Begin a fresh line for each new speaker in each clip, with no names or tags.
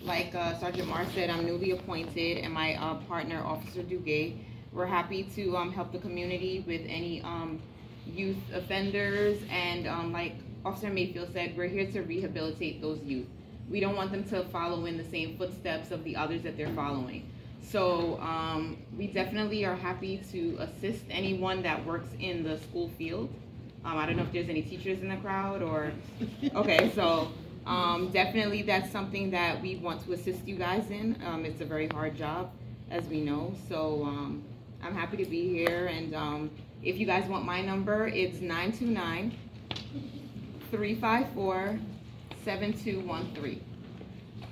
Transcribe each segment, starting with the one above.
Like Sergeant Marr said, I'm newly appointed, and my partner, Officer Duguay, we're happy to help the community with any youth offenders, and like Officer Mayfield said, we're here to rehabilitate those youth. We don't want them to follow in the same footsteps of the others that they're following. So we definitely are happy to assist anyone that works in the school field. I don't know if there's any teachers in the crowd or, okay, so definitely that's something that we want to assist you guys in. It's a very hard job, as we know, so I'm happy to be here, and if you guys want my number, it's 929-354-7213.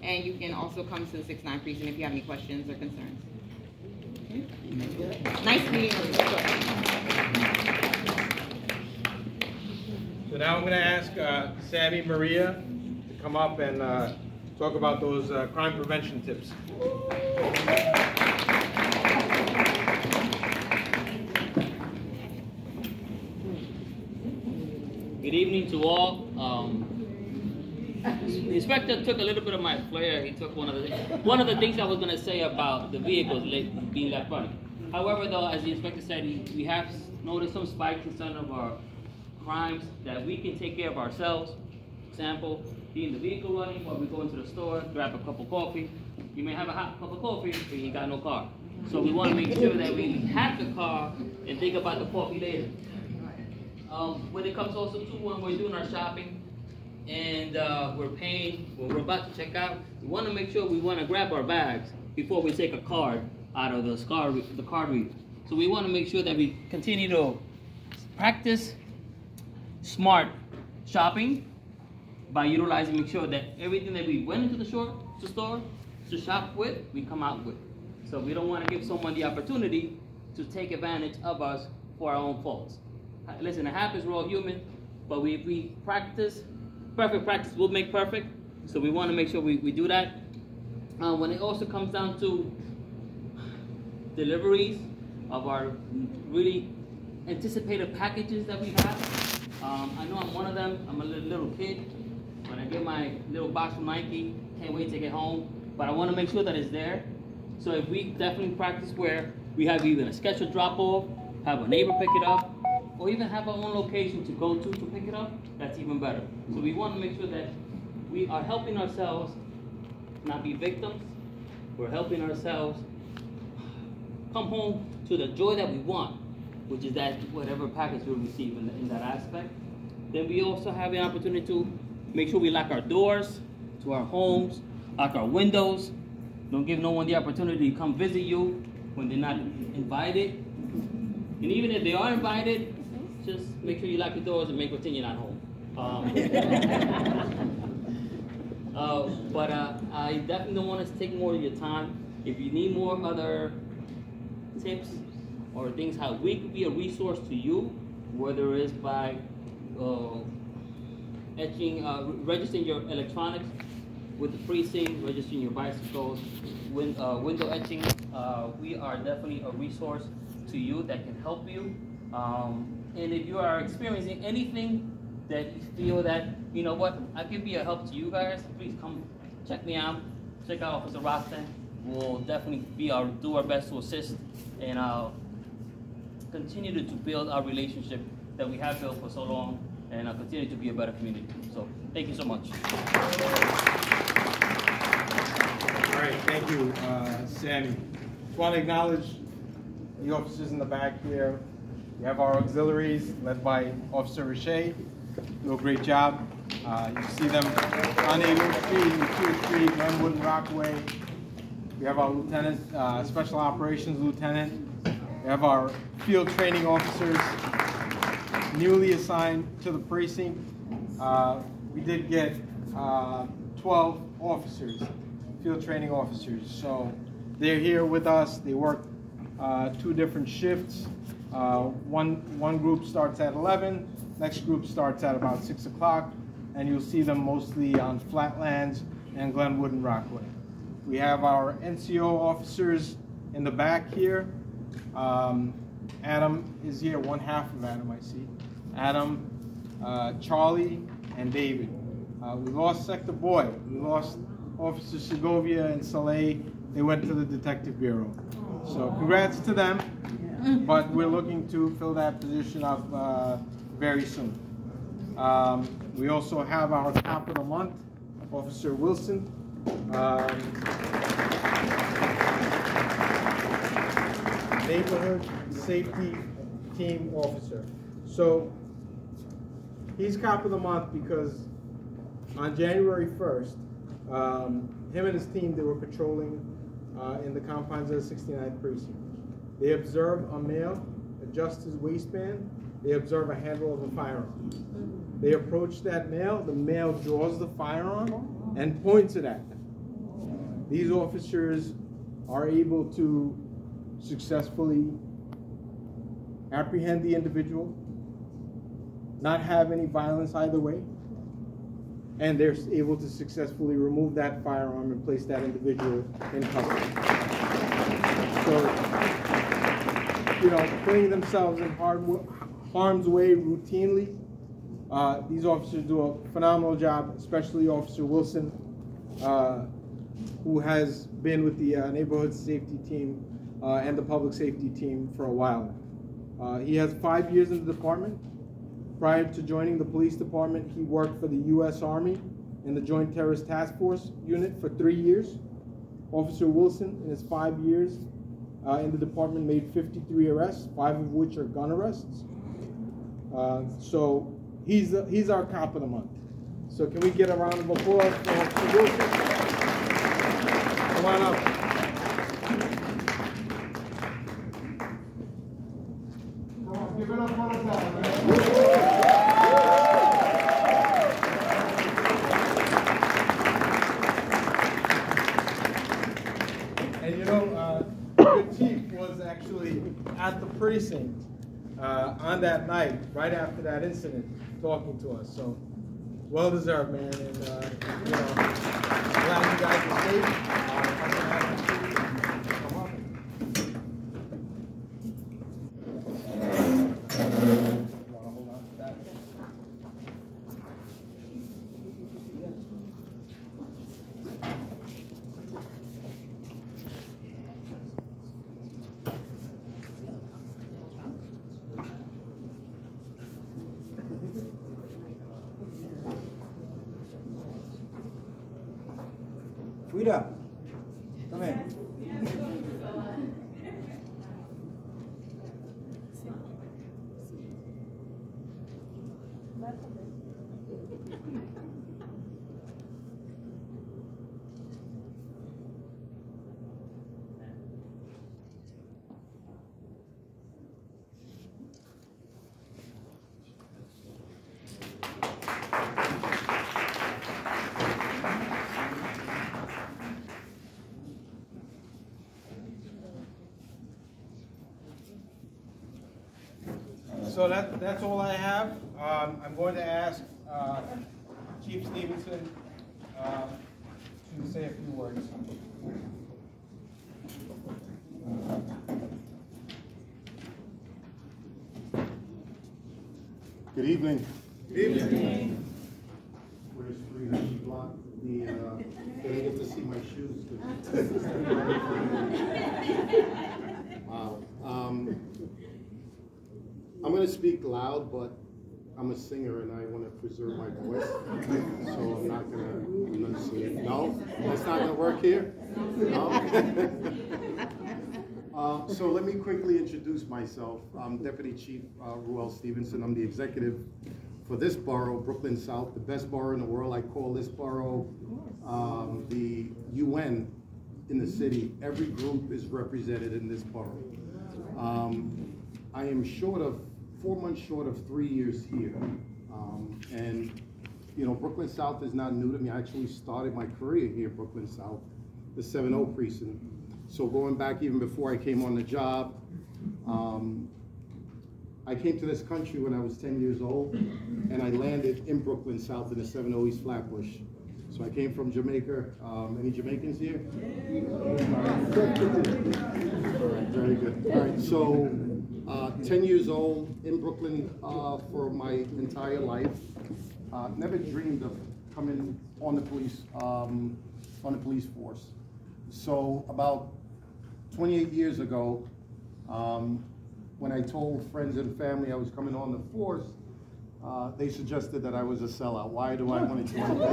And you can also come to the 6-9 precinct if you have any questions or concerns. Okay. Nice meeting you.
So now I'm going to ask Sammy Maria to come up and talk about those crime prevention tips.
Good evening to all. The inspector took a little bit of my flair. He took one of the things I was going to say about the vehicles being left running. However, though, as the inspector said, we have noticed some spikes in some of our crimes that we can take care of ourselves. Example, being the vehicle running while we go into the store, grab a cup of coffee. You may have a hot cup of coffee, but you got no car. So we want to make sure that we have the car and think about the coffee later. When it comes also to when we're doing our shopping and we're paying, when we're about to check out, we want to make sure we want to grab our bags before we take a card out of the card reader. So we want to make sure that we continue to practice smart shopping by utilizing, make sure that everything that we went into the store to shop with, we come out with. So we don't want to give someone the opportunity to take advantage of us for our own faults. Listen, it happens, we're all human, but if we practice, perfect practice will make perfect. So we want to make sure we do that. When it also comes down to deliveries of our really anticipated packages that we have, I know I'm one of them. I'm a little kid. When I get my little box from Nike, can't wait to get home, but I want to make sure that it's there. So if we definitely practice where we have even a scheduled drop-off, have a neighbor pick it up, or even have our own location to go to pick it up, that's even better. So we want to make sure that we are helping ourselves not be victims. We're helping ourselves come home to the joy that we want, which is that whatever package we receive in that aspect. Then we also have the opportunity to make sure we lock our doors to our homes, lock our windows. Don't give no one the opportunity to come visit you when they're not invited. And even if they are invited, just make sure you lock your doors and make pretend you're not home. But I definitely don't want us to take more of your time. If you need more other tips or things how we could be a resource to you, whether it's by registering your electronics with the precinct, registering your bicycles, window etching, we are definitely a resource to you that can help you. And if you are experiencing anything that you feel that, you know what, I could be a help to you guys, please come check me out. Check out Officer Rostan. We'll definitely do our best to assist and continue to build our relationship that we have built for so long, and continue to be a better community. So thank you so much.
All right, thank you, Sammy. Just want to acknowledge the officers in the back here. We have our auxiliaries led by Officer Riche. Do a great job. You see them on 8th Street, 2nd Street, Glenwood, and Rockaway. We have our lieutenant, special operations lieutenant. We have our field training officers newly assigned to the precinct. We did get 12 officers, field training officers. So they're here with us. They work 2 different shifts. One group starts at 11, next group starts at about 6 o'clock, and you'll see them mostly on Flatlands and Glenwood and Rockaway. We have our NCO officers in the back here. Adam is here, one half of Adam I see. Adam, Charlie, and David. We lost Sector Boy. We lost Officer Segovia and Saleh, they went to the Detective Bureau. So congrats to them, but we're looking to fill that position up very soon. We also have our top of the month, Officer Wilson. Neighborhood Safety Team Officer. So he's cop of the month because on January 1st, him and his team, they were patrolling in the confines of the 69th precinct. They observe a male adjust his waistband. They observe a handle of a firearm. They approach that male. The male draws the firearm and points it at them. These officers are able to successfully apprehend the individual, not have any violence either way, and they're able to successfully remove that firearm and place that individual in custody. So, you know, putting themselves in harm's way routinely, these officers do a phenomenal job, especially Officer Wilson, who has been with the neighborhood safety team and the public safety team for a while now. He has 5 years in the department. Prior to joining the police department, he worked for the U.S. Army in the Joint Terrorist Task Force unit for 3 years. Officer Wilson, in his 5 years in the department, made 53 arrests, 5 of which are gun arrests. So he's our cop of the month. So can we get a round of applause for Officer Wilson? Come on up. Come on, give it up for us all, man. And you know, the chief was actually at the precinct on that night, right after that incident, talking to us. So, well deserved, man. And you know, glad you guys were safe.
Frida, come in.
So that's all I have. I'm going to ask Chief Stevenson to say a few words.
Good evening.
Good evening.
Where's Frida? She blocked the, they didn't get to see my shoes. Wow. I'm going to speak loud, but I'm a singer and I want to preserve my voice, so I'm not going to enunciate. No? That's not going to work here? No? So let me quickly introduce myself. I'm Deputy Chief Ruel Stevenson. I'm the executive for this borough, Brooklyn South, the best borough in the world. I call this borough the UN in the city. Every group is represented in this borough. I am 4 months short of 3 years here. And, you know, Brooklyn South is not new to me. I actually started my career here, Brooklyn South, the 7-0 precinct. So going back even before I came on the job, I came to this country when I was 10 years old, and I landed in Brooklyn South in the 7-0 East Flatbush. So I came from Jamaica. Any Jamaicans here? All right, very good. All right, so 10 years old in Brooklyn for my entire life. Never dreamed of coming on the police from the police force. So about 28 years ago, when I told friends and family I was coming on the force, they suggested that I was a sellout. Why do I want to join the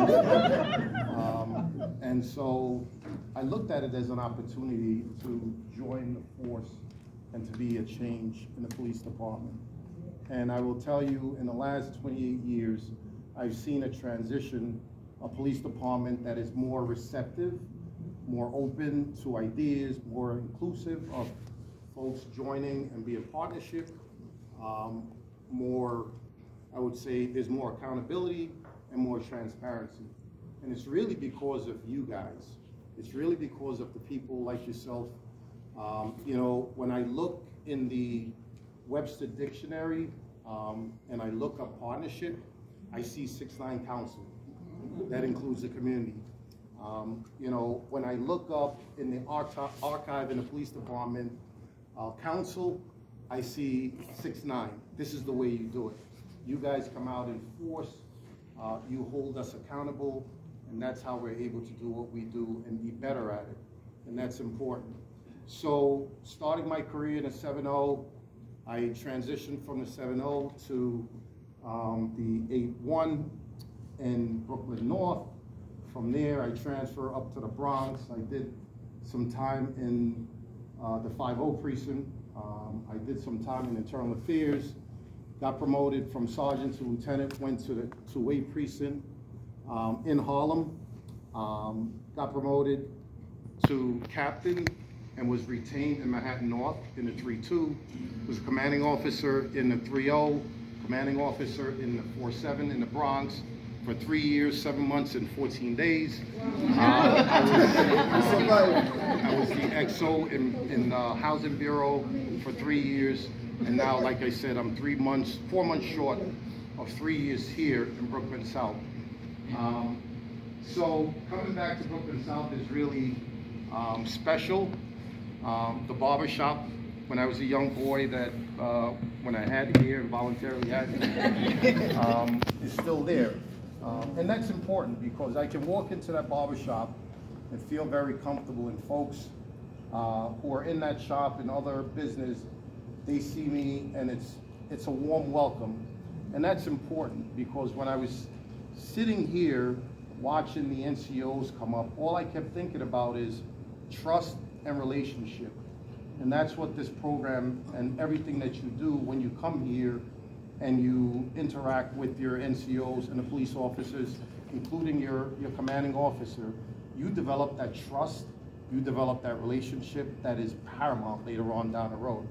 police? And so I looked at it as an opportunity to join the force and to be a change in the police department. And I will tell you, in the last 28 years, I've seen a transition, a police department that is more receptive, more open to ideas, more inclusive of folks joining and be a partnership, more, I would say there's more accountability and more transparency. And it's really because of you guys. It's really because of the people like yourself. You know, when I look in the Webster Dictionary and I look up partnership, I see 6-9 council. That includes the community. You know, when I look up in the archive in the police department, council, I see 6-9. This is the way you do it. You guys come out in force, you hold us accountable, and that's how we're able to do what we do and be better at it. And that's important. So starting my career in a 7-0, I transitioned from the 7-0 to the 8-1 in Brooklyn North. From there, I transferred up to the Bronx. I did some time in the 5-0 precinct. I did some time in internal affairs. Got promoted from sergeant to lieutenant, went to the 2-8 precinct in Harlem. Got promoted to captain and was retained in Manhattan North in the 3-2. Was a commanding officer in the 3-0, commanding officer in the 4-7 in the Bronx for 3 years, 7 months, and 14 days. I was the XO in the Housing Bureau for 3 years. And now, like I said, I'm 4 months short of 3 years here in Brooklyn South. So coming back to Brooklyn South is really special. The barbershop, when I was a young boy that when I had hair and voluntarily had it, is still there. And that's important because I can walk into that barbershop and feel very comfortable, and folks who are in that shop and other business, they see me and it's a warm welcome. And that's important because when I was sitting here watching the NCOs come up, all I kept thinking about is trust and relationship. And that's what this program and everything that you do when you come here and you interact with your NCOs and the police officers, including your commanding officer, you develop that trust, you develop that relationship that is paramount later on down the road.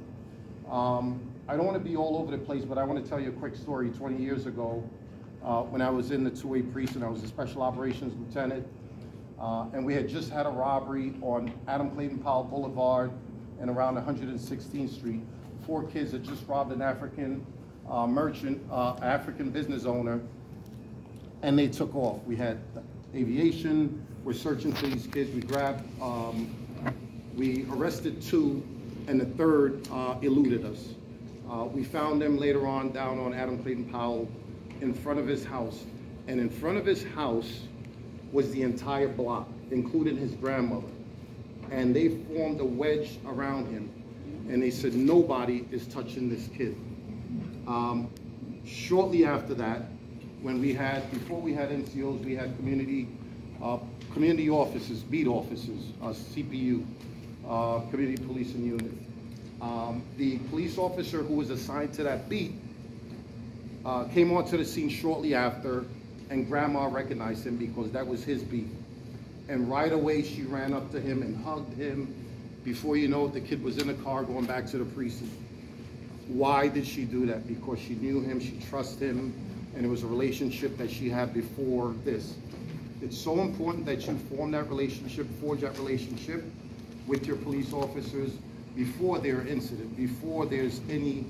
I don't want to be all over the place, but I want to tell you a quick story. 20 years ago, when I was in the 2-8 precinct, I was a special operations lieutenant, and we had just had a robbery on Adam Clayton Powell Boulevard and around 116th Street. 4 kids had just robbed an African merchant, African business owner, and they took off. We had aviation, we're searching for these kids. We arrested 2, and the 3rd eluded us. We found them later on down on Adam Clayton Powell in front of his house. And in front of his house was the entire block, including his grandmother. And they formed a wedge around him. And they said, nobody is touching this kid. Shortly after that, before we had NCOs, we had community officers, beat officers, CPU, Community Policing Unit. The police officer who was assigned to that beat came onto the scene shortly after, and Grandma recognized him because that was his beat. And right away she ran up to him and hugged him. Before you know it, the kid was in the car going back to the precinct. Why did she do that? Because she knew him, she trusted him, and it was a relationship that she had before this. It's so important that you form that relationship, forge that relationship with your police officers before their incident, before there's any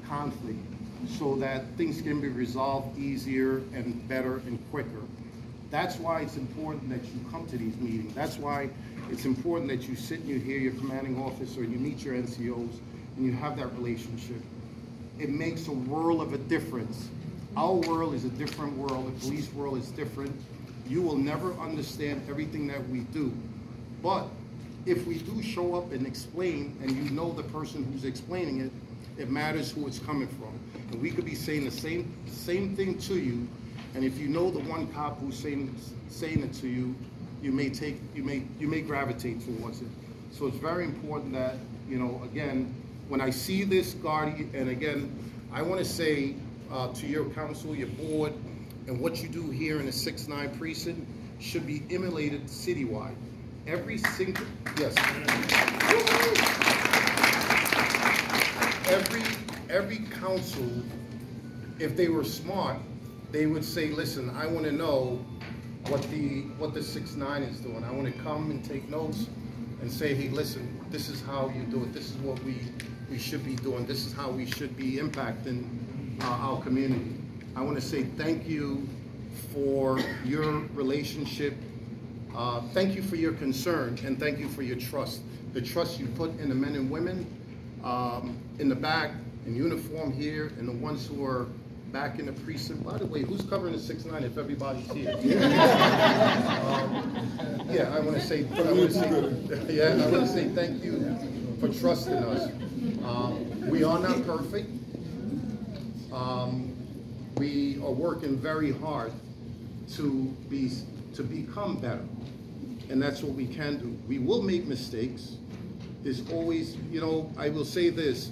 conflict, so that things can be resolved easier and better and quicker. That's why it's important that you come to these meetings. That's why it's important that you sit and you hear your commanding officer, you meet your NCOs, and you have that relationship. It makes a world of a difference. Our world is a different world. The police world is different. You will never understand everything that we do. But if we do show up and explain, and you know the person who's explaining it, it matters who it's coming from. And we could be saying the same thing to you, and if you know the one cop who's saying it to you, you may gravitate towards it. So it's very important that, you know, again, when I see this, Gardy, and again, I want to say to your council, your board, and what you do here in the 6-9 precinct should be emulated citywide. Every single, yes. Every council, if they were smart, they would say, listen, I want to know what the 6-9 is doing. I want to come and take notes and say, hey, listen, this is how you do it. This is what we should be doing. This is how we should be impacting our community. I want to say thank you for your relationship. Thank you for your concern, and thank you for your trust. The trust you put in the men and women in the back, in uniform here, and the ones who are back in the precinct. By the way, who's covering the 6-9 if everybody's here? Yeah, I want to say thank you for trusting us. We are not perfect. We are working very hard to become better, and that's what we can do. We will make mistakes. There's always, you know, I will say this,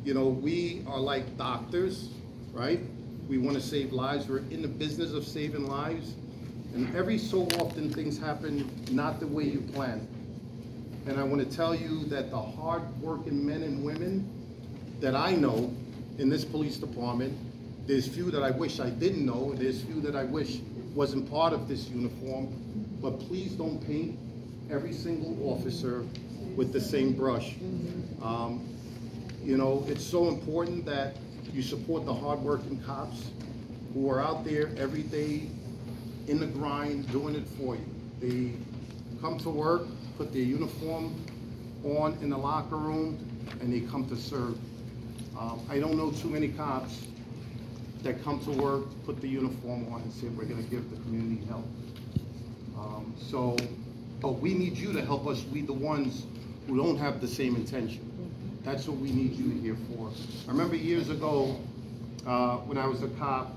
you know, we are like doctors, right? We want to save lives. We're in the business of saving lives, and every so often things happen not the way you planned. And I want to tell you that the hard-working men and women that I know in this police department, there's few that I wish I didn't know, there's few that I wish wasn't part of this uniform, but please don't paint every single officer with the same brush. You know, it's so important that you support the hardworking cops who are out there every day in the grind doing it for you. They come to work, put their uniform on in the locker room, and they come to serve. I don't know too many cops that come to work, put the uniform on, and say, we're going to give the community help. But we need you to help us, we the ones who don't have the same intention. That's what we need you here for. I remember years ago, when I was a cop,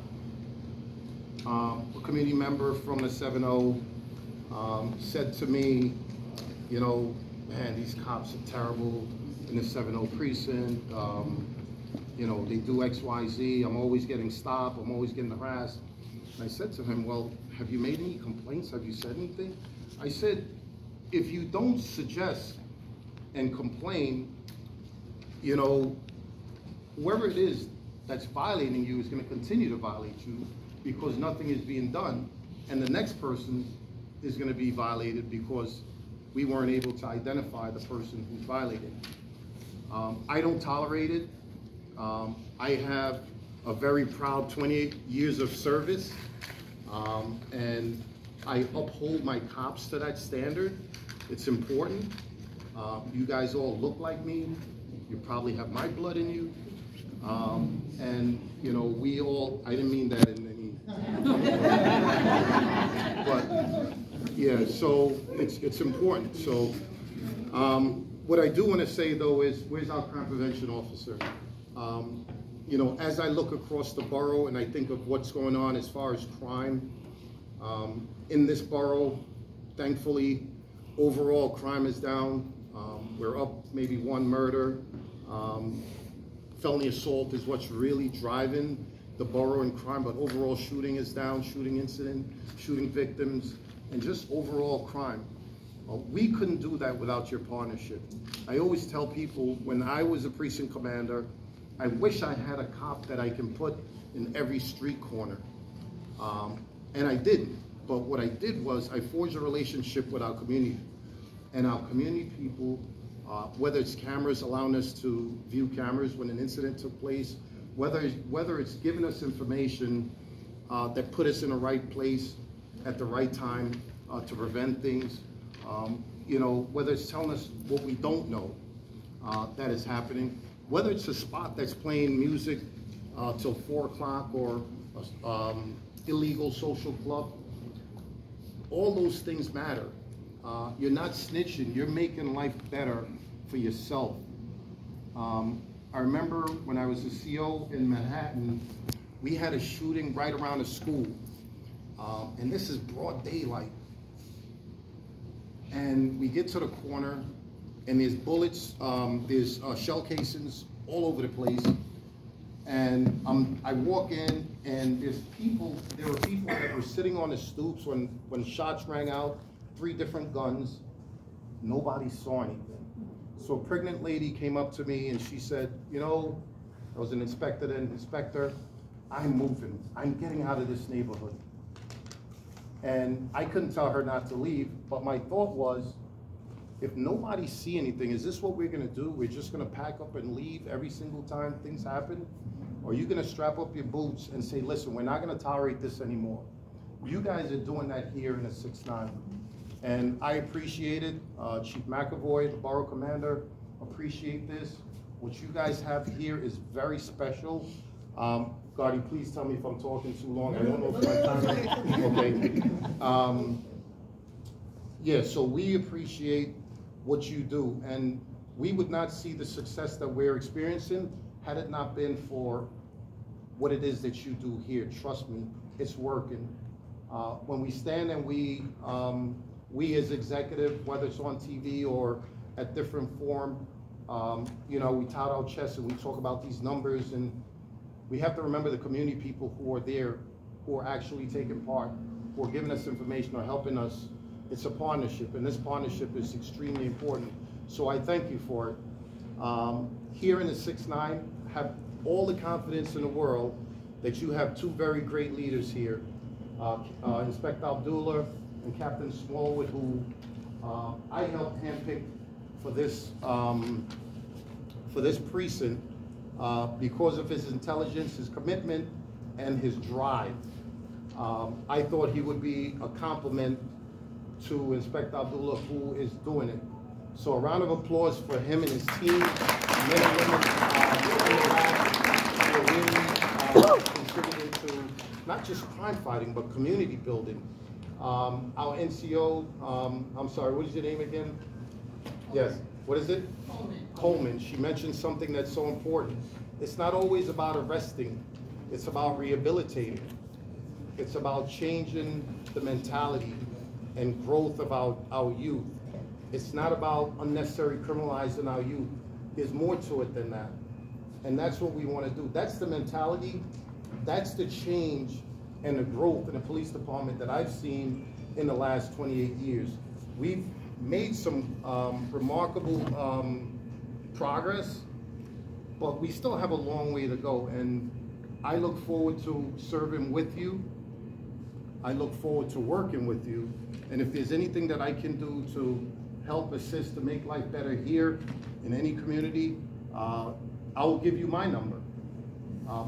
a community member from the 7-0 said to me, you know, man, these cops are terrible in the 7-0 precinct. You know, they do X, Y, Z. I'm always getting stopped. I'm always getting harassed. And I said to him, well, have you made any complaints? Have you said anything? I said, if you don't suggest and complain, you know, whoever it is that's violating you is going to continue to violate you because nothing is being done. And the next person is going to be violated because we weren't able to identify the person who's violated. I don't tolerate it. I have a very proud 28 years of service, and I uphold my cops to that standard. It's important. You guys all look like me. You probably have my blood in you. And, you know, we all, I didn't mean that in any, but yeah, so it's important. So what I do want to say though is, where's our crime prevention officer? You know, as I look across the borough and I think of what's going on as far as crime in this borough, thankfully, overall crime is down. We're up maybe one murder. Felony assault is what's really driving the borough in crime, but overall shooting is down, shooting incident, shooting victims, and just overall crime. We couldn't do that without your partnership. I always tell people, when I was a precinct commander, I wish I had a cop that I can put in every street corner. And I didn't. But what I did was I forged a relationship with our community. And our community people, whether it's cameras allowing us to view cameras when an incident took place, whether it's giving us information that put us in the right place at the right time to prevent things, you know, whether it's telling us what we don't know that is happening, whether it's a spot that's playing music till 4 o'clock or illegal social club, all those things matter. You're not snitching, you're making life better for yourself. I remember when I was a CO in Manhattan, we had a shooting right around a school. And this is broad daylight. And we get to the corner, and there's bullets, there's shell casings all over the place. And I walk in, and there were people that were sitting on the stoops when shots rang out, 3 different guns. Nobody saw anything. So a pregnant lady came up to me and she said, you know, I was an inspector then, inspector, I'm moving. I'm getting out of this neighborhood. And I couldn't tell her not to leave, but my thought was, if nobody see anything, is this what we're gonna do? We're just gonna pack up and leave every single time things happen? Or are you gonna strap up your boots and say, listen, we're not gonna tolerate this anymore? You guys are doing that here in the 6-9. And I appreciate it. Chief McAvoy, the borough commander, appreciate this. What you guys have here is very special. Gotti, please tell me if I'm talking too long. I don't know if my time, okay. Yeah, so we appreciate what you do. And we would not see the success that we're experiencing had it not been for what it is that you do here. Trust me, it's working. When we stand and we as executive, whether it's on TV or at different forum, you know, we tout our chests and we talk about these numbers, and we have to remember the community people who are there, who are actually taking part, who are giving us information or helping us. It's a partnership, and this partnership is extremely important. So I thank you for it. Here in the 6-9, have all the confidence in the world that you have 2 very great leaders here, Inspector Abdullah and Captain Smallwood, who I helped handpick for this precinct because of his intelligence, his commitment, and his drive. I thought he would be a compliment to Inspector Abdullah, who is doing it. So a round of applause for him and his team, men and women who are really contributing to not just crime fighting, but community building. Our NCO, I'm sorry, what is your name again? Yes, what is it? Coleman. She mentioned something that's so important. It's not always about arresting, it's about rehabilitating. It's about changing the mentality and growth of our youth. It's not about unnecessary criminalizing our youth. There's more to it than that. And that's what we want to do. That's the mentality, that's the change and the growth in the police department that I've seen in the last 28 years. We've made some remarkable progress, but we still have a long way to go. And I look forward to serving with you. I look forward to working with you. And if there's anything that I can do to help assist to make life better here in any community, I will give you my number.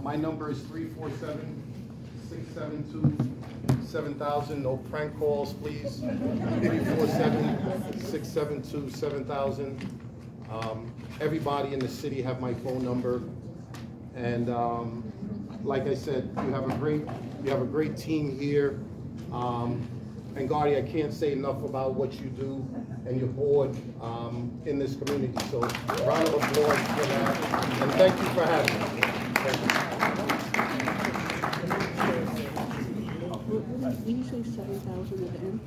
My number is 347-672-7000. No prank calls, please. 347-672-7000. Everybody in the city have my phone number. And like I said, you have a great team here. And Gotti, I can't say enough about what you do and your board in this community. So round of applause for that. And thank you for having me. Thank you.
Did you say 7,000 at the end?